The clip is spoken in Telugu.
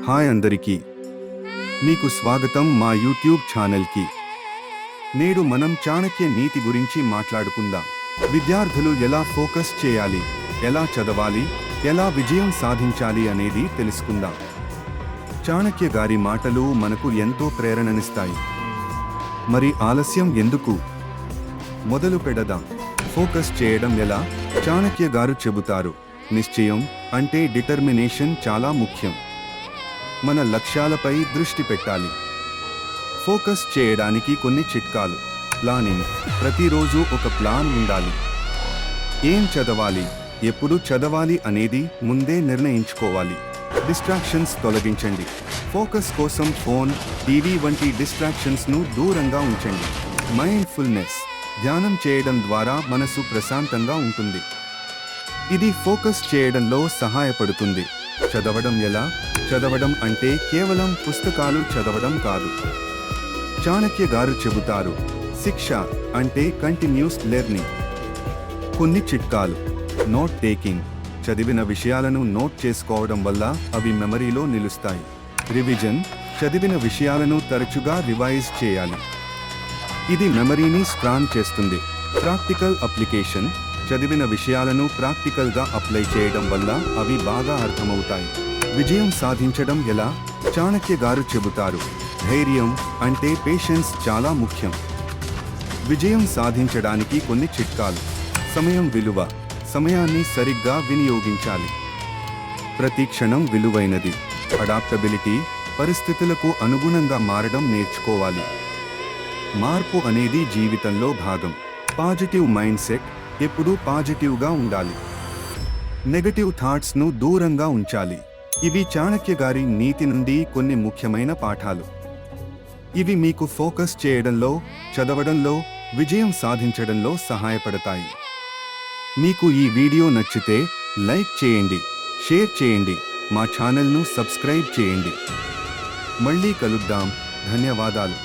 హాయ్ అందరికీ, మీకు స్వాగతం మా యూట్యూబ్ ఛానల్కి. నేడు మనం చాణక్య నీతి గురించి మాట్లాడుకుందాం. విద్యార్థులు ఎలా ఫోకస్ చేయాలి, ఎలా చదవాలి, ఎలా విజయం సాధించాలి అనేది తెలుసుకుందాం. చాణక్య గారి మాటలు మనకు ఎంతో ప్రేరణనిస్తాయి. మరి ఆలస్యం ఎందుకు? మొదలు పెడదాం. ఫోకస్ చేయడం ఎలా? చాణక్య గారు చెబుతారు, నిశ్చయం అంటే డిటర్మినేషన్ చాలా ముఖ్యం. మన లక్ష్యాలపై దృష్టి పెట్టాలి. ఫోకస్ చేయడానికి కొన్ని చిట్కాలు. ప్లానింగ్. ప్రతిరోజు ఒక ప్లాన్ ఉండాలి. ఏం చదవాలి, ఎప్పుడు చదవాలి అనేది ముందే నిర్ణయించుకోవాలి. డిస్ట్రాక్షన్స్ తొలగించండి. ఫోకస్ కోసం ఫోన్, టీవీ వంటి డిస్ట్రాక్షన్స్ను దూరంగా ఉంచండి. మైండ్ఫుల్నెస్. ధ్యానం చేయడం ద్వారా మనసు ప్రశాంతంగా ఉంటుంది. ఇది ఫోకస్ చేయడంలో సహాయపడుతుంది. చదవడం ఎలా? చదవడం అంటే కేవలం పుస్తకాలు చదవడం కాదు. చాణక్య గారు చెబుతారు, శిక్ష అంటే కంటిన్యూస్ లెర్నింగ్. కొన్ని చిట్కాలు. Note taking. చదివిన విషయాలను నోట్ చేసుకోవడం వల్ల అవి మెమరీలో నిలుస్తాయి. రివిజన్. చదివిన విషయాలను తరచుగా రివైజ్ చేయాలి. ఇది మెమరీని స్ట్రాంగ్ చేస్తుంది. Practical application. చదివిన విషయాలను ప్రాక్టికల్గా అప్లై చేయడం వల్ల అవి బాగా అర్థమవుతాయి. విజయం సాధించడం ఎలా? చాణక్య గారు చెబుతారు, ధైర్యం అంటే పేషెన్స్ చాలా ముఖ్యం. విజయం సాధించడానికి కొన్ని చిట్కాలు. సమయం విలువ. సమయాన్ని సరిగ్గా వినియోగించాలి. ప్రతి క్షణం విలువైనది. అడాప్టబిలిటీ. పరిస్థితులకు అనుగుణంగా మారడం నేర్చుకోవాలి. మార్పు అనేది జీవితంలో భాగం. Positive mind set. ఎప్పుడూ పాజిటివ్గా ఉండాలి. నెగటివ్ థాట్స్ను దూరంగా ఉంచాలి. ఇవి చాణక్య గారి నీతి నుండి కొన్ని ముఖ్యమైన పాఠాలు. ఇవి మీకు ఫోకస్ చేయడంలో, చదవడంలో, విజయం సాధించడంలో సహాయపడతాయి. మీకు ఈ వీడియో నచ్చితే లైక్ చేయండి, షేర్ చేయండి, మా ఛానల్ను సబ్స్క్రైబ్ చేయండి. మళ్ళీ కలుద్దాం. ధన్యవాదాలు.